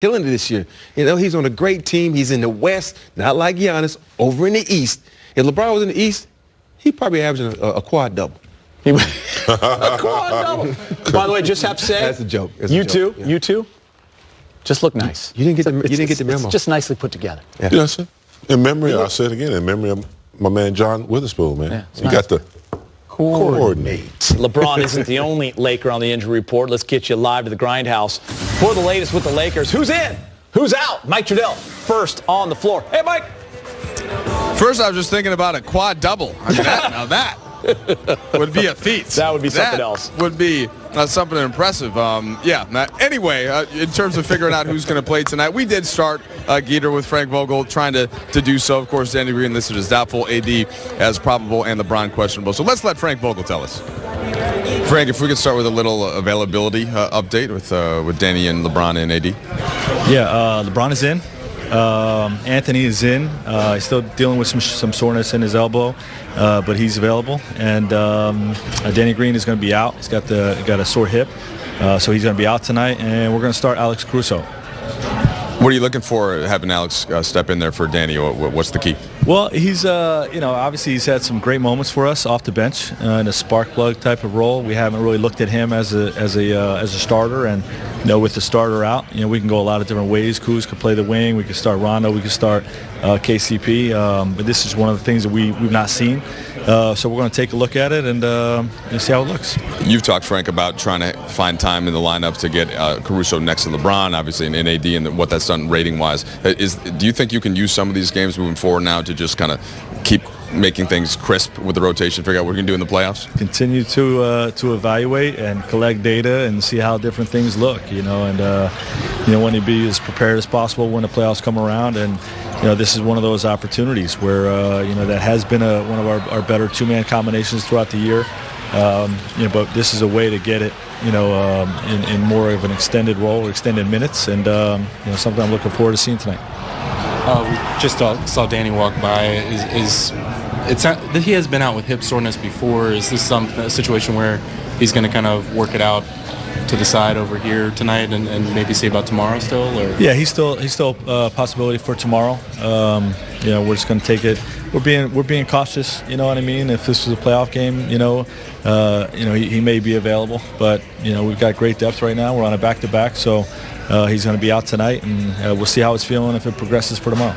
killing it this year. You know, he's on a great team. He's in the West, not like Giannis, over in the East. If LeBron was in the East, he'd probably averaging a quad double. A quad double. By the way, just have to say, that's a joke. You too, just look nice. You didn't get the memo. It's just nicely put together. Yeah. You know, in memory, I'll say it again, in memory of my man John Witherspoon, man. Yeah, you got to coordinate. LeBron isn't the only Laker on the injury report. Let's get you live to the Grindhouse for the latest with the Lakers. Who's in? Who's out? Mike Trudell first on the floor. Hey, Mike. First, I was just thinking about a quad double. I mean, that would be a feat. That would be something else. Would be something impressive. Anyway, in terms of figuring out who's going to play tonight, we did start Geeter with Frank Vogel trying to do so. Of course, Danny Green listed as doubtful, AD as probable, and LeBron questionable. So let's let Frank Vogel tell us. Frank, if we could start with a little availability update with Danny and LeBron and AD. Yeah, LeBron is in. Anthony is in. He's still dealing with some soreness in his elbow, but he's available. And Danny Green is going to be out. He's got a sore hip, so he's going to be out tonight. And we're going to start Alex Caruso. What are you looking for having Alex step in there for Danny? What's the key? Well, he's obviously he's had some great moments for us off the bench in a spark plug type of role. We haven't really looked at him as a starter, and with the starter out, we can go a lot of different ways. Kuz could play the wing. We could start Rondo. We could start KCP. But this is one of the things that we've not seen. So we're going to take a look at it and see how it looks. You've talked, Frank, about trying to find time in the lineup to get Caruso next to LeBron, obviously, in AD, and what that's done rating-wise. Do you think you can use some of these games moving forward now to just kind of keep making things crisp with the rotation, figure out what we're going to do in the playoffs? Continue to evaluate and collect data and see how different things look, and want to be as prepared as possible when the playoffs come around. And this is one of those opportunities where that has been one of our better two-man combinations throughout the year. But this is a way to get it, in more of an extended role, extended minutes, and something I'm looking forward to seeing tonight. We just saw Danny walk by. He has been out with hip soreness before. Is this a situation where he's going to kind of work it out to the side over here tonight and maybe see about tomorrow still? Or? Yeah, he's still a possibility for tomorrow. We're just going to take it. We're being cautious. You know what I mean? If this was a playoff game, he may be available, but we've got great depth right now. We're on a back-to-back, so he's going to be out tonight, and we'll see how it's feeling if it progresses for tomorrow.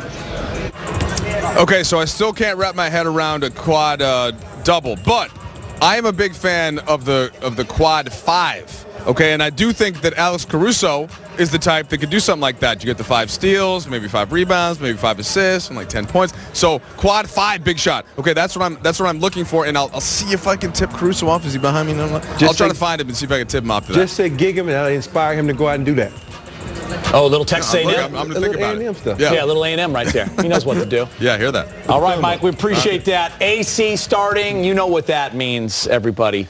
Okay, so I still can't wrap my head around a quad double, but I am a big fan of the quad five. Okay, and I do think that Alex Caruso is the type that could do something like that. You get the 5 steals, maybe 5 rebounds, maybe 5 assists, and like 10 points. So quad 5, big shot. Okay, that's what I'm looking for, and I'll see if I can tip Caruso off. Is he behind me? I'll try to find him and see if I can tip him off to that. Just say gig him, and I'll inspire him to go out and do that. Oh, a little Texas A&M? I'm going to think about it. Stuff. Yeah, a little A&M right there. He knows what to do. Yeah, hear that. All right, Mike, we appreciate that. AC starting. You know what that means, everybody.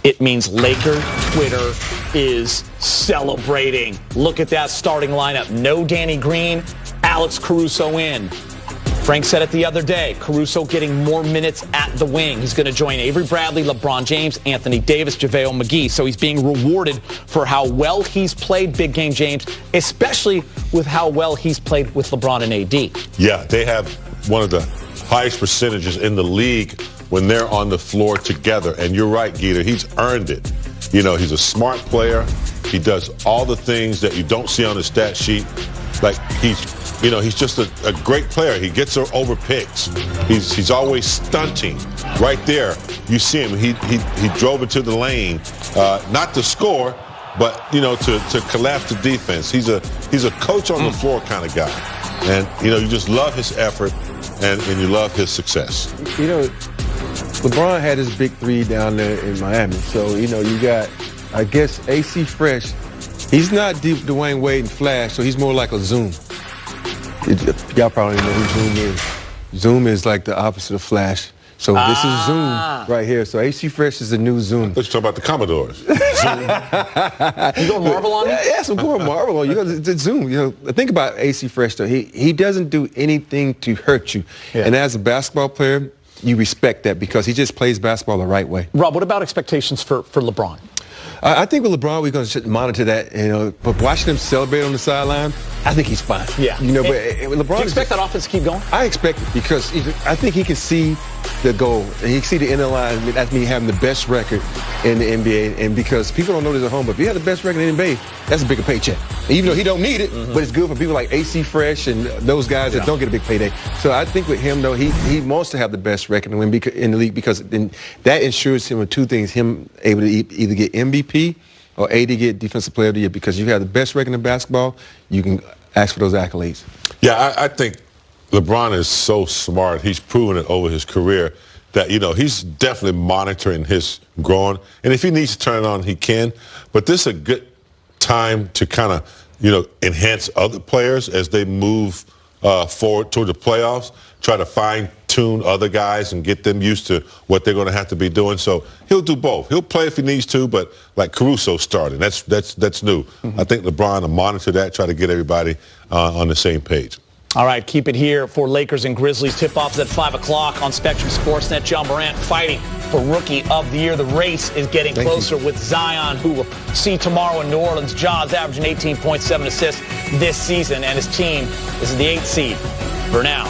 It means Laker Twitter is celebrating. Look at that starting lineup. No Danny Green, Alex Caruso in. Frank said it the other day. Caruso getting more minutes at the wing. He's going to join Avery Bradley, LeBron James, Anthony Davis, JaVale McGee. So he's being rewarded for how well he's played, Big Game James, especially with how well he's played with LeBron and AD. Yeah, they have one of the highest percentages in the league when they're on the floor together. And you're right, Geeter, he's earned it. He's a smart player. He does all the things that you don't see on the stat sheet. Like he's just a great player. He gets over picks. He's always stunting. Right there, you see him. He drove it to the lane, not to score, but to collapse the defense. He's a coach on the floor kind of guy, and you just love his effort and you love his success. LeBron had his big 3 down there in Miami. So, you got, I guess, AC Fresh. He's not deep Dwayne Wade and Flash, so he's more like a Zoom. Y'all probably know who Zoom is. Zoom is like the opposite of Flash. So this is Zoom right here. So AC Fresh is the new Zoom. Let's talk about the Commodores. You going Marvel on it? Yes, I'm going Marvel on you. It's Zoom. Think about AC Fresh, though. He doesn't do anything to hurt you. Yeah. And as a basketball player, you respect that because he just plays basketball the right way. Rob, what about expectations for LeBron? I think with LeBron, we're going to monitor that. But watching him celebrate on the sideline, I think he's fine. Yeah. But LeBron. Do you expect that offense to keep going? I expect it because I think he can see the goal. He can see the end of the line. That's me having the best record in the NBA. And because people don't know this at home, but if you have the best record in the NBA, that's a bigger paycheck. Even though he don't need it, but it's good for people like AC Fresh and those guys that don't get a big payday. So I think with him, though, he wants to have the best record in the league because then that ensures him of two things: him able to either get MVP or A, to get Defensive Player of the Year. Because if you have the best record in basketball, you can ask for those accolades. Yeah, I think LeBron is so smart. He's proven it over his career that, he's definitely monitoring his growing. And if he needs to turn it on, he can. But this is a good time to kind of, enhance other players as they move forward toward the playoffs, try to fine-tune other guys and get them used to what they're going to have to be doing. So he'll do both. He'll play if he needs to, but like Caruso starting, that's new. I think LeBron will monitor that, try to get everybody on the same page. All right, keep it here for Lakers and Grizzlies. Tip-offs at 5 o'clock on Spectrum Sportsnet. John Morant fighting for Rookie of the Year. The race is getting closer with Zion, who we'll see tomorrow in New Orleans. Ja's averaging 18.7 assists this season, and his team is the 8th seed for now.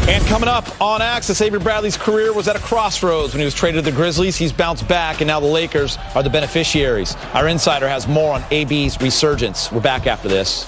And coming up on Access, Avery Bradley's career was at a crossroads when he was traded to the Grizzlies. He's bounced back, and now the Lakers are the beneficiaries. Our insider has more on AB's resurgence. We're back after this.